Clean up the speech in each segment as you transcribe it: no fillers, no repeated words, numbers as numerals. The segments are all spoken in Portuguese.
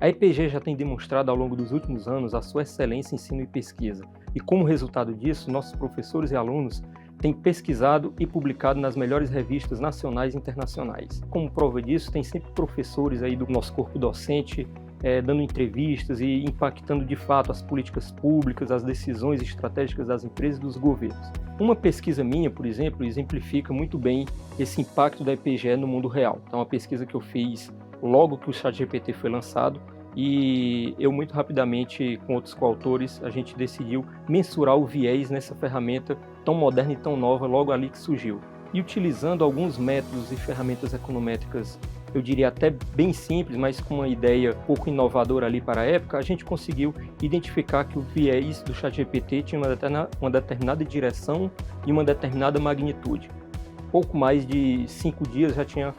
A EPG já tem demonstrado ao longo dos últimos anos a sua excelência em ensino e pesquisa, e como resultado disso, nossos professores e alunos têm pesquisado e publicado nas melhores revistas nacionais e internacionais. Como prova disso, tem sempre professores aí do nosso corpo docente dando entrevistas e impactando de fato as políticas públicas, as decisões estratégicas das empresas e dos governos. Uma pesquisa minha, por exemplo, exemplifica muito bem esse impacto da EPGE no mundo real. Então, uma pesquisa que eu fiz logo que o ChatGPT foi lançado, e eu muito rapidamente, com outros coautores, a gente decidiu mensurar o viés nessa ferramenta tão moderna e tão nova logo ali que surgiu. E utilizando alguns métodos e ferramentas econométricas, eu diria até bem simples, mas com uma ideia pouco inovadora ali para a época, a gente conseguiu identificar que o viés do ChatGPT tinha uma determinada direção e uma determinada magnitude. Pouco mais de 5 dias já tinha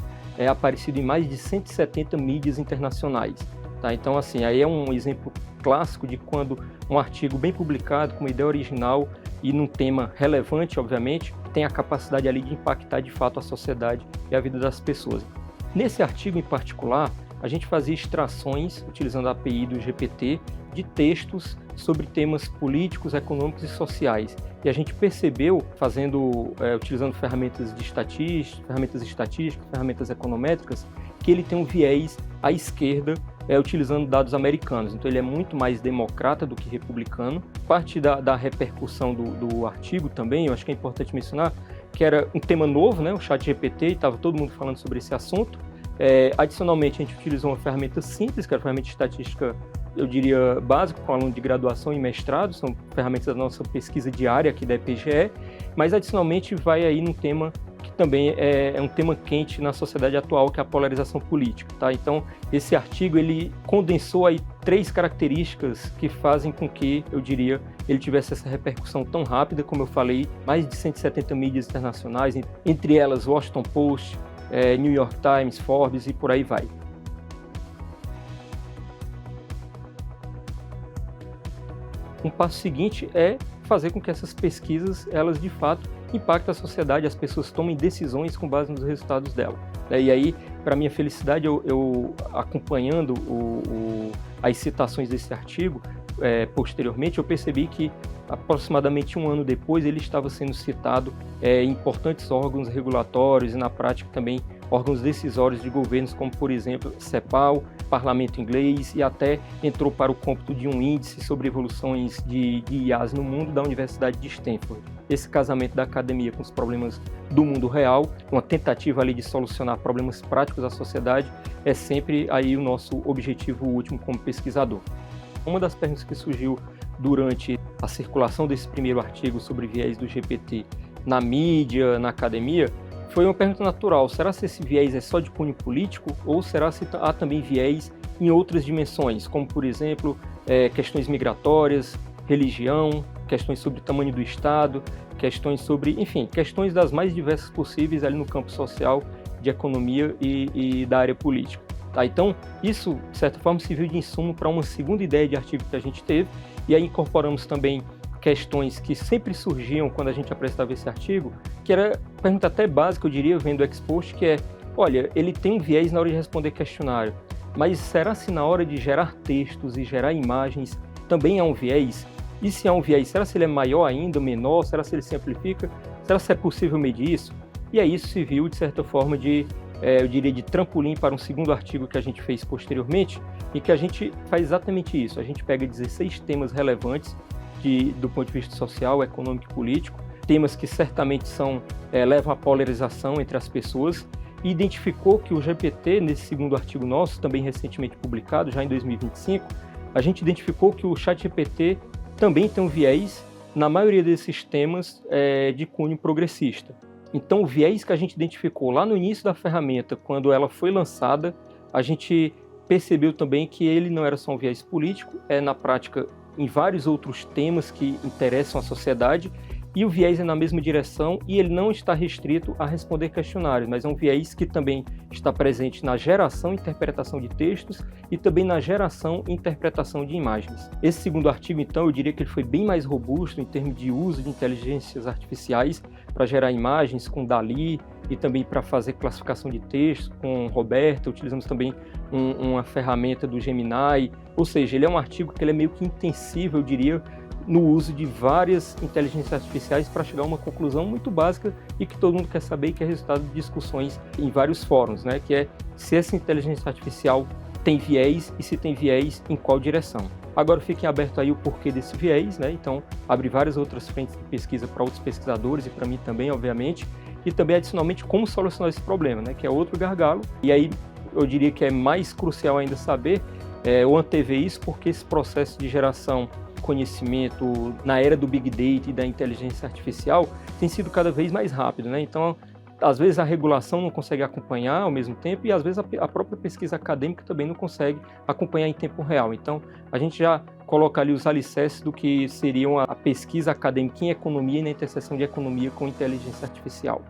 aparecido em mais de 170 mídias internacionais. Tá? Então, assim, aí é um exemplo clássico de quando um artigo bem publicado, com uma ideia original e num tema relevante, obviamente, tem a capacidade ali de impactar de fato a sociedade e a vida das pessoas. Nesse artigo em particular, a gente fazia extrações, utilizando a API do GPT, de textos sobre temas políticos, econômicos e sociais. E a gente percebeu, utilizando ferramentas estatísticas, ferramentas econométricas, que ele tem um viés à esquerda, utilizando dados americanos. Então ele é muito mais democrata do que republicano. Parte da repercussão do artigo também, eu acho que é importante mencionar, que era um tema novo, né, o ChatGPT, estava todo mundo falando sobre esse assunto. Adicionalmente, a gente utilizou uma ferramenta simples, que era a ferramenta estatística, eu diria, básica, com aluno de graduação e mestrado, são ferramentas da nossa pesquisa diária aqui da EPGE, mas adicionalmente vai aí num tema que também é um tema quente na sociedade atual, que é a polarização política. Tá? Então, esse artigo ele condensou aí 3 características que fazem com que, eu diria, ele tivesse essa repercussão tão rápida, como eu falei, mais de 170 mídias internacionais, entre elas Washington Post, New York Times, Forbes e por aí vai. Um passo seguinte é fazer com que essas pesquisas, elas de fato, impactem a sociedade, as pessoas tomem decisões com base nos resultados dela. E aí, para minha felicidade, eu acompanhando as citações desse artigo, posteriormente, eu percebi que aproximadamente 1 ano depois ele estava sendo citado em importantes órgãos regulatórios e, na prática, também órgãos decisórios de governos, como, por exemplo, CEPAL, Parlamento Inglês, e até entrou para o cômputo de um índice sobre evoluções de IAs no mundo da Universidade de Stanford. Esse casamento da academia com os problemas do mundo real, uma tentativa ali de solucionar problemas práticos da sociedade, é sempre aí o nosso objetivo último como pesquisador. Uma das perguntas que surgiu durante a circulação desse primeiro artigo sobre viés do GPT na mídia, na academia, foi uma pergunta natural. Será que esse viés é só de cunho político ou será que há também viés em outras dimensões, como, por exemplo, questões migratórias, religião, questões sobre o tamanho do Estado, questões sobre, enfim, questões das mais diversas possíveis ali no campo social, de economia e da área política. Tá? Então, isso, de certa forma, serviu de insumo para uma segunda ideia de artigo que a gente teve, e aí incorporamos também questões que sempre surgiam quando a gente apresentava esse artigo, que era pergunta até básica, eu diria, vendo o expost, que é, olha, ele tem um viés na hora de responder questionário, mas será se na hora de gerar textos e gerar imagens também há um viés? E se há um viés, será se ele é maior ainda, menor? Será se ele se amplifica? Será se é possível medir isso? E aí isso se viu, de certa forma, eu diria, de trampolim para um segundo artigo que a gente fez posteriormente, e que a gente faz exatamente isso. A gente pega 16 temas relevantes do ponto de vista social, econômico e político, temas que certamente levam à polarização entre as pessoas, e identificou que o GPT, nesse segundo artigo nosso, também recentemente publicado, já em 2025, a gente identificou que o ChatGPT também tem um viés, na maioria desses temas, de cunho progressista. Então, o viés que a gente identificou lá no início da ferramenta, quando ela foi lançada, a gente percebeu também que ele não era só um viés político, na prática, em vários outros temas que interessam a sociedade, e o viés é na mesma direção e ele não está restrito a responder questionários, mas é um viés que também está presente na geração e interpretação de textos e também na geração e interpretação de imagens. Esse segundo artigo, então, eu diria que ele foi bem mais robusto em termos de uso de inteligências artificiais para gerar imagens com DALL-E e também para fazer classificação de texto com Roberta. Utilizamos também uma ferramenta do Gemini, ou seja, ele é um artigo que ele é meio que intensivo, eu diria, no uso de várias inteligências artificiais para chegar a uma conclusão muito básica e que todo mundo quer saber e que é resultado de discussões em vários fóruns, né? Que é se essa inteligência artificial tem viés e se tem viés, em qual direção. Agora fiquem abertos aí o porquê desse viés, né? Então, abre várias outras frentes de pesquisa para outros pesquisadores e para mim também, obviamente, e também adicionalmente como solucionar esse problema, né? Que é outro gargalo. E aí eu diria que é mais crucial ainda saber ou antever isso, porque esse processo de geração de conhecimento na era do Big Data e da inteligência artificial tem sido cada vez mais rápido, né? Então, às vezes a regulação não consegue acompanhar ao mesmo tempo e às vezes a própria pesquisa acadêmica também não consegue acompanhar em tempo real. Então, a gente já coloca ali os alicerces do que seriam a pesquisa acadêmica em economia e na interseção de economia com inteligência artificial.